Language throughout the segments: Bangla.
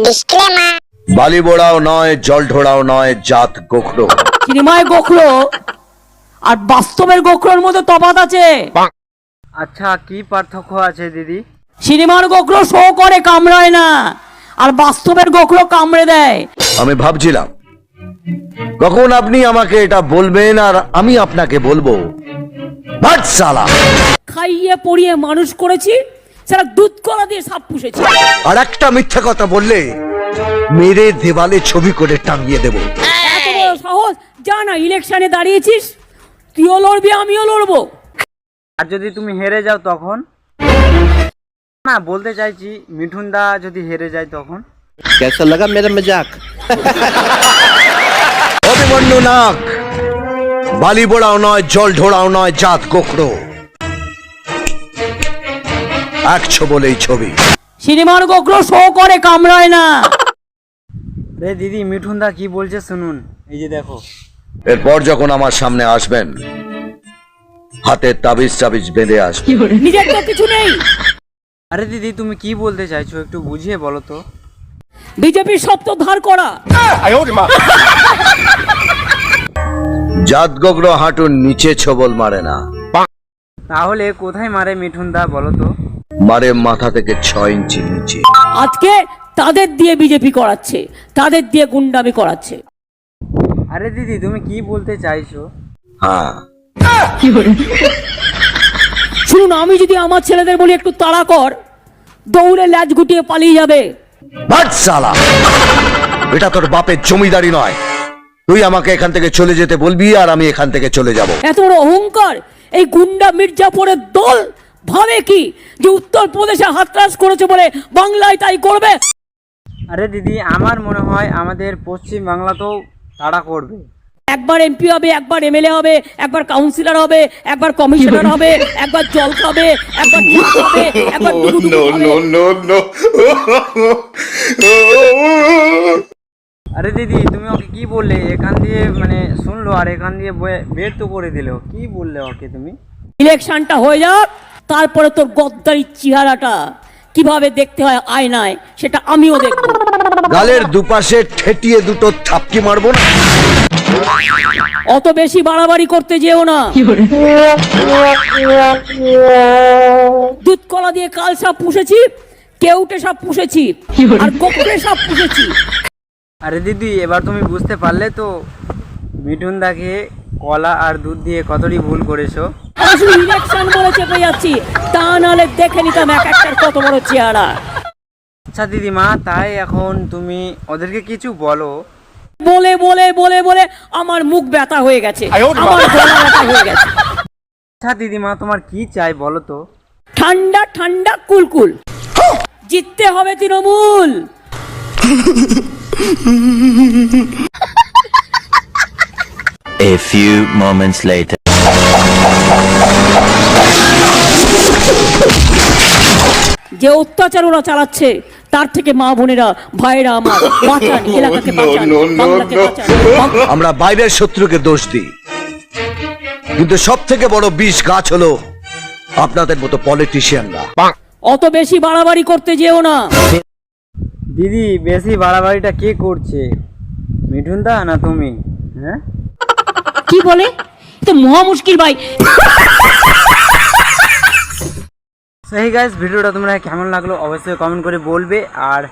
ডিসক্লেমার। বালি বোড়াও নয়, জল ঢোড়াও নয়, জাত গোখরো। সিনেমায় গোখরো আর বাস্তবের গোখরোর মধ্যে তফাৎ আছে। আচ্ছা, কি পার্থক্য আছে দিদি? সিনেমার গোখরো শো করে, কামড়ায় না, আর বাস্তবের গোখরো কামড়ে দেয়। আমি ভাবছিলাম কখন আপনি আমাকে এটা বলবেন আর আমি আপনাকে বলবো ভাট সালা। খাইয়ে পড়িয়ে মানুষ করেছি, সেটা দুধ কলা দিয়ে সাপ পুষেছি। আর একটা মিথ্যা কথা বললে মেরে দেওয়ালে ছবি করে টাঙিয়ে দেব। এত বড় সাহস! যা না, ইলেকশনে দাঁড়িয়েছিস, তুইও লড়বি, আমিও লড়বো। আর যদি তুমি হেরে যাও তখন? না, বলতে চাইছি মিঠুন দা যদি হেরে যায় তখন? कैसा लगा मेरा मजाक? অভিমন্যু নাক, বালি বোড়াও নয়, জল ঢোড়াও নয়, জাত গোখরো। একশো বলেই ছবি। সিনেমার গোখরো শো করে, কামড়ায় না। রে দিদি, মিঠুন দা কি বলছে শুনুন, এই যে দেখো। এরপর যখন আমার সামনে আসবেন হাতে তাবিজ টাবিজ বেঁধে আসবে। নিজের তো কিছু নেই। আরে দিদি, তুমি কি বলতে চাইছো একটু বুঝিয়ে বলো তো। বিজেপির সব তো ধার করা। জাত গোখরো হাঁটুর নিচে ছবল মারে না, তাহলে কোথায় মারে মিঠুন দা বলো তো? মারে মাথা থেকে 6 ইঞ্চি নিচে। আজকে তাদের দিয়ে বিজেপি করাচ্ছে, তাদের দিয়ে গুন্ডামি করাচ্ছে। আরে দিদি, তুমি কি বলতে চাইছো? হ্যাঁ, শুনুন, আমি যদি আমার ছেলেদের বলি একটু তাড়া কর, দৌড়ে ল্যাজ গুটিয়ে পালিয়ে যাবে। ভাট সালা, এটা তোর বাপের জমিদারি নয়। তুই আমাকে এখান থেকে চলে যেতে বলবি আর আমি এখান থেকে চলে যাব। এত বড় অহংকার এই গুন্ডা মির্জাপুরের দল! ভাবে কি যে উত্তরপ্রদেশে হাতরাস করেছে বলে বাংলায় তাই করবে? আরে দিদি, আমার মনে হয় আমাদের পশ্চিম বাংলাতেও তাড়া করবে। একবার এমপি হবে, একবার এমএলএ হবে, একবার কাউন্সিলর হবে, একবার কমিশনার হবে, একবার জল খাবে, একবার চা খাবে, একবার ডুবুডুবু খাবে। আরে দিদি, তুমি ওকে কি বললে? এখান দিয়ে মানে শুনলো আর এখান দিয়ে বের তো করে দিল। কি বললে ওকে তুমি? ইলেকশনটা হয়ে যাক, তারপরে তোর গদ্দারির চেহারাটা কিভাবে দেখতে হয় আয়নায় সেটা আমিও দেখবো। গালের দুপাশে ঠেটিয়ে দুটো থাপকি মারবো না। অত বেশি বাড়াবাড়ি করতে যেও না। দুধ কলা দিয়ে কাল সাপ পুষেছি, কেউটে সাপ পুষেছি, আর গোখরে সাপ পুষেছি। আরে দিদি, এবার তুমি বুঝতে পারলে তো মিঠুন দাকে কলা আর দুধ দিয়ে কতটি ভুল করেছো। আমি শুধু ইলেকশন বলে চেপে যাচ্ছি, তা নাহলে দেখে নিতাম এক একটার কত বড় চেহারা। আচ্ছা দিদিমা, তাই এখন তুমি ওদেরকে কিছু বলো। বলে বলে বলে বলে আমার মুখ ব্যথা হয়ে গেছে, আমার গলা ব্যথা হয়ে গেছে। আচ্ছা দিদিমা, তোমার কি চাই বলো তো? ঠান্ডা ঠান্ডা কুলকুল। জিততে হবে Trinamool. A few moments later. যে অত্যাচার ওরা চালাচ্ছে তার থেকে মা বোনেরা, ভাইরা আমার, বাঁচান, এলাকাকে বাঁচান, বাংলাকে বাঁচান। আমরা বাইরের শত্রুকে দোষ দিই, কিন্তু সব থেকে বড় বিষ গাছ হলো আপনাদের মতো পলিটিশিয়ানরা। অত বেশি বাড়াবাড়ি করতে যেও না। দিদি, বেশি বাড়াবাড়িটা কে করছে, মিঠুন দা না তুমি? হ্যাঁ, কি বলে? তো মহা মুশকিল ভাই। সেই গাইস, ভিডিওটা তোমরা কেমন লাগলো অবশ্যই কমেন্ট করে বলবে। আর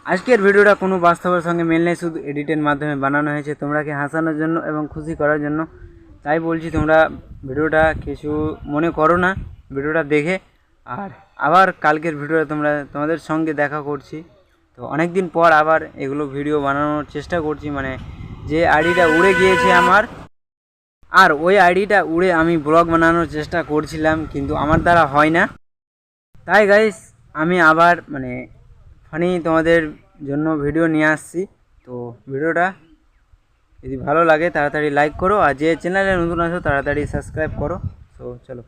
আজকের ভিডিওটা কোনো বাস্তবের সঙ্গে মেল নেই, শুধু এডিটের মাধ্যমে বানানো হয়েছে তোমাকে হাসানোর জন্য এবং খুশি করার জন্য। তাই বলছি, তোমরা ভিডিওটা কিছু মনে করো না ভিডিওটা দেখে। আর আবার কালকের ভিডিওটা তোমাদের সঙ্গে দেখা করছি। তো অনেক দিন পর আবার এগুলো ভিডিও বানানোর চেষ্টা করছি, মানে যে আইডিটা উড়ে গিয়েছে আমার, আর ওই আইডিটা উড়ে আমি ব্লগ বানানোর চেষ্টা করছিলাম, কিন্তু আমার দ্বারা হয় না। তাই গাইস, আমি আবার মানে ফানি তোমাদের জন্য ভিডিও নিয়ে আসছি। তো ভিডিওটা যদি ভালো লাগে তাড়াতাড়ি লাইক করো, আর যে চ্যানেলে নতুন আছো তাড়াতাড়ি সাবস্ক্রাইব করো। তো চলো।